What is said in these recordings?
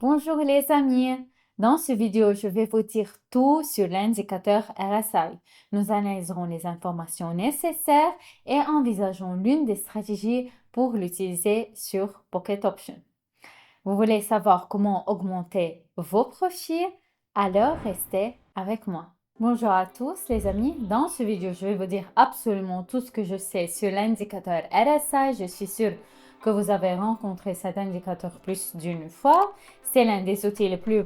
Bonjour les amis, dans cette vidéo, je vais vous dire tout sur l'indicateur RSI. Nous analyserons les informations nécessaires et envisageons l'une des stratégies pour l'utiliser sur Pocket Option. Vous voulez savoir comment augmenter vos profits? Alors restez avec moi. Bonjour à tous les amis, dans cette vidéo, je vais vous dire absolument tout ce que je sais sur l'indicateur RSI. Je suis sûre que vous avez rencontré cet indicateur plus d'une fois. C'est l'un des outils les plus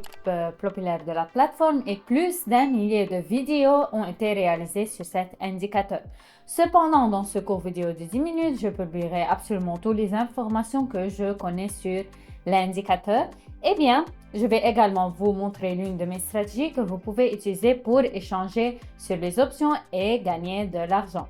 populaires de la plateforme et plus d'un millier de vidéos ont été réalisées sur cet indicateur. Cependant, dans ce court vidéo de 10 minutes, je publierai absolument toutes les informations que je connais sur l'indicateur. Eh bien, je vais également vous montrer l'une de mes stratégies que vous pouvez utiliser pour échanger sur les options et gagner de l'argent.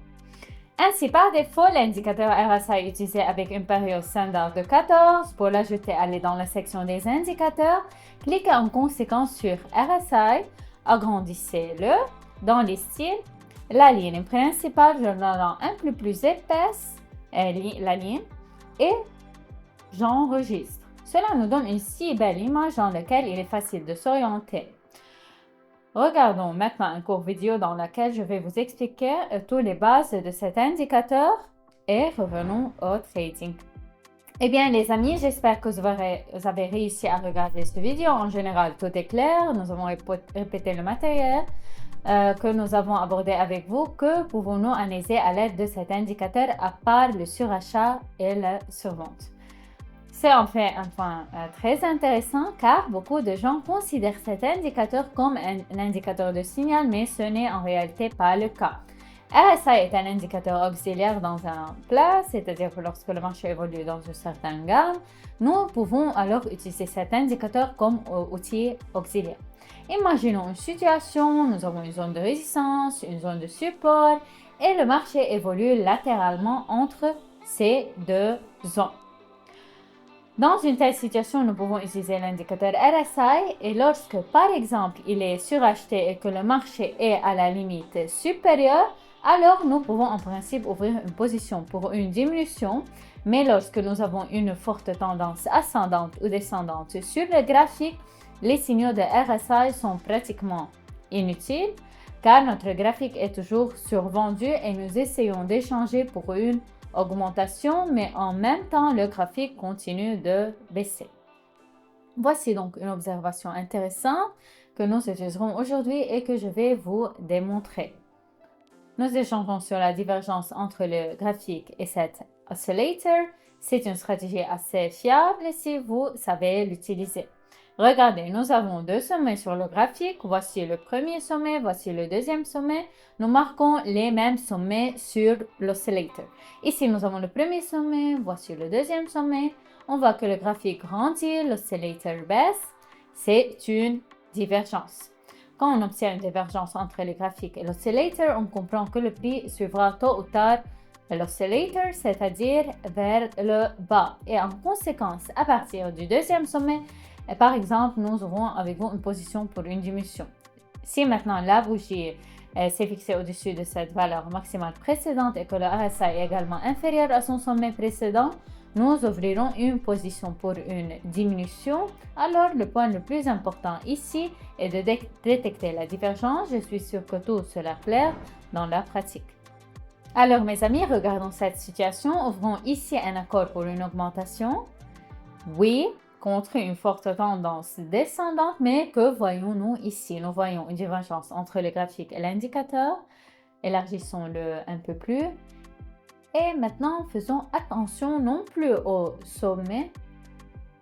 Ainsi, par défaut, l'indicateur RSI est utilisé avec une période standard de 14. Pour l'ajouter, allez dans la section des indicateurs, cliquez en conséquence sur RSI, agrandissez-le dans les styles. La ligne principale, je la rends un peu plus épaisse, la ligne, et j'enregistre. Cela nous donne une si belle image dans laquelle il est facile de s'orienter. Regardons maintenant un court vidéo dans laquelle je vais vous expliquer toutes les bases de cet indicateur et revenons au trading. Eh bien les amis, j'espère que vous avez réussi à regarder cette vidéo. En général, tout est clair. Nous avons répété le matériel que nous avons abordé avec vous. Que pouvons-nous analyser à l'aide de cet indicateur à part le surachat et la survente? C'est en fait un point très intéressant car beaucoup de gens considèrent cet indicateur comme un indicateur de signal, mais ce n'est en réalité pas le cas. RSI est un indicateur auxiliaire dans un plat, c'est-à-dire que lorsque le marché évolue dans une certaine gamme, nous pouvons alors utiliser cet indicateur comme outil auxiliaire. Imaginons une situation, nous avons une zone de résistance, une zone de support et le marché évolue latéralement entre ces deux zones. Dans une telle situation, nous pouvons utiliser l'indicateur RSI et lorsque, par exemple, il est suracheté et que le marché est à la limite supérieure, alors nous pouvons en principe ouvrir une position pour une diminution. Mais lorsque nous avons une forte tendance ascendante ou descendante sur le graphique, les signaux de RSI sont pratiquement inutiles car notre graphique est toujours survendu et nous essayons d'échanger pour une augmentation, mais en même temps, le graphique continue de baisser. Voici donc une observation intéressante que nous utiliserons aujourd'hui et que je vais vous démontrer. Nous échangeons sur la divergence entre le graphique et cet oscillator. C'est une stratégie assez fiable si vous savez l'utiliser. Regardez, nous avons deux sommets sur le graphique. Voici le premier sommet, voici le deuxième sommet. Nous marquons les mêmes sommets sur l'oscillator. Ici, nous avons le premier sommet, voici le deuxième sommet. On voit que le graphique grandit, l'oscillator baisse. C'est une divergence. Quand on obtient une divergence entre les graphiques et l'oscillator, on comprend que le prix suivra tôt ou tard l'oscillator, c'est-à-dire vers le bas. Et en conséquence, à partir du deuxième sommet, par exemple, nous aurons avec vous une position pour une diminution. Si maintenant la bougie s'est fixée au-dessus de cette valeur maximale précédente et que le RSI est également inférieur à son sommet précédent, nous ouvrirons une position pour une diminution. Alors, le point le plus important ici est de détecter la divergence. Je suis sûre que tout cela est clair dans la pratique. Alors, mes amis, regardons cette situation. Ouvrons ici un accord pour une augmentation. Oui, contre une forte tendance descendante, mais que voyons-nous ici? Nous voyons une divergence entre le graphique et l'indicateur. Élargissons-le un peu plus. Et maintenant, faisons attention non plus au sommet,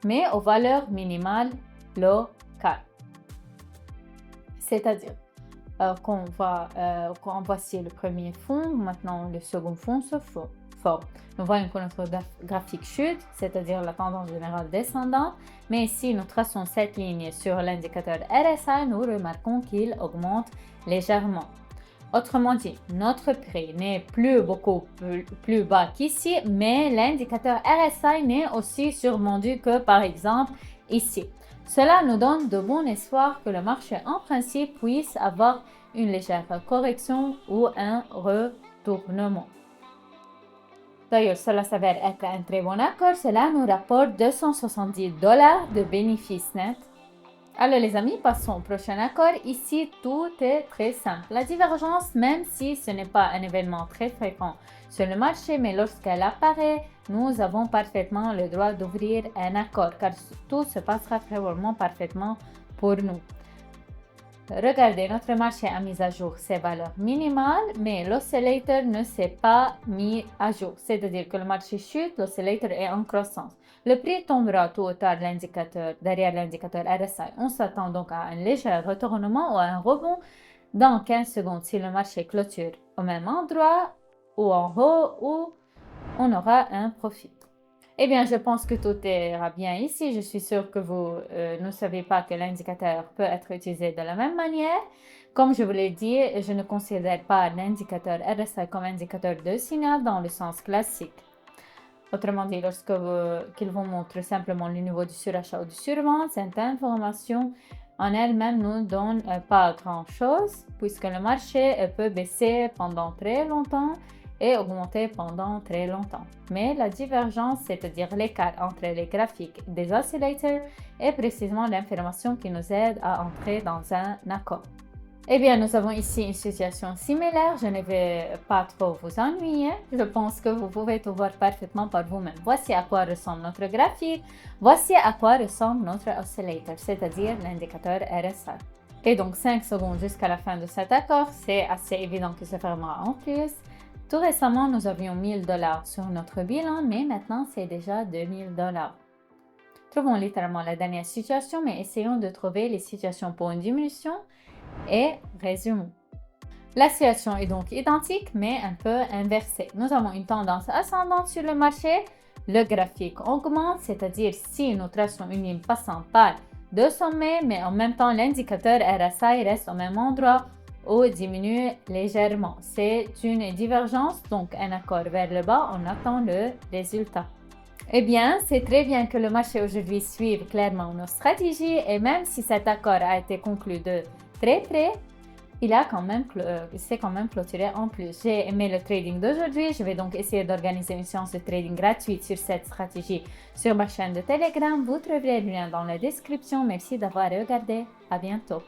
mais aux valeurs minimales locales. C'est-à-dire, quand voici le premier fond, maintenant le second fond se forme. Nous voyons que notre graphique chute, c'est-à-dire la tendance générale descendante, mais ici nous traçons cette ligne sur l'indicateur RSI, nous remarquons qu'il augmente légèrement. Autrement dit, notre prix n'est plus beaucoup plus bas qu'ici, mais l'indicateur RSI n'est aussi survendu que par exemple ici. Cela nous donne de bon espoir que le marché en principe puisse avoir une légère correction ou un retournement. D'ailleurs, cela s'avère être un très bon accord. Cela nous rapporte $270 de bénéfices nets. Alors les amis, passons au prochain accord. Ici, tout est très simple. La divergence, même si ce n'est pas un événement très fréquent sur le marché, mais lorsqu'elle apparaît, nous avons parfaitement le droit d'ouvrir un accord car tout se passera vraiment parfaitement pour nous. Regardez, notre marché a mis à jour ses valeurs minimales, mais l'oscillator ne s'est pas mis à jour. C'est-à-dire que le marché chute, l'oscillator est en croissance. Le prix tombera tôt ou tard derrière l'indicateur RSI. On s'attend donc à un léger retournement ou à un rebond dans 15 secondes si le marché clôture au même endroit ou en haut ou on aura un profit. Eh bien, je pense que tout ira bien ici. Je suis sûre que vous ne savez pas que l'indicateur peut être utilisé de la même manière. Comme je vous l'ai dit, je ne considère pas l'indicateur RSI comme indicateur de signal dans le sens classique. Autrement dit, qu'il vous montre simplement le niveau du surachat ou du survente, cette information en elle-même ne nous donne pas grand-chose puisque le marché peut baisser pendant très longtemps et augmenter pendant très longtemps. Mais la divergence, c'est-à-dire l'écart entre les graphiques des oscillators, est précisément l'information qui nous aide à entrer dans un accord. Eh bien, nous avons ici une situation similaire. Je ne vais pas trop vous ennuyer. Je pense que vous pouvez tout voir parfaitement par vous-même. Voici à quoi ressemble notre graphique. Voici à quoi ressemble notre oscillator, c'est-à-dire l'indicateur RSI. Et donc 5 secondes jusqu'à la fin de cet accord, c'est assez évident que ça fermera en plus. Tout récemment, nous avions $1000 sur notre bilan, mais maintenant c'est déjà $2000. Trouvons littéralement la dernière situation, mais essayons de trouver les situations pour une diminution et résumons. La situation est donc identique, mais un peu inversée. Nous avons une tendance ascendante sur le marché. Le graphique augmente, c'est-à-dire si nous traçons une ligne passant par deux sommets, mais en même temps l'indicateur RSI reste au même endroit ou diminue légèrement. C'est une divergence, donc un accord vers le bas, on attend le résultat. Eh bien, c'est très bien que le marché aujourd'hui suive clairement nos stratégies et même si cet accord a été conclu de très près, il s'est quand même clôturé en plus. J'ai aimé le trading d'aujourd'hui. Je vais donc essayer d'organiser une séance de trading gratuite sur cette stratégie sur ma chaîne de Telegram. Vous trouverez le lien dans la description. Merci d'avoir regardé. À bientôt.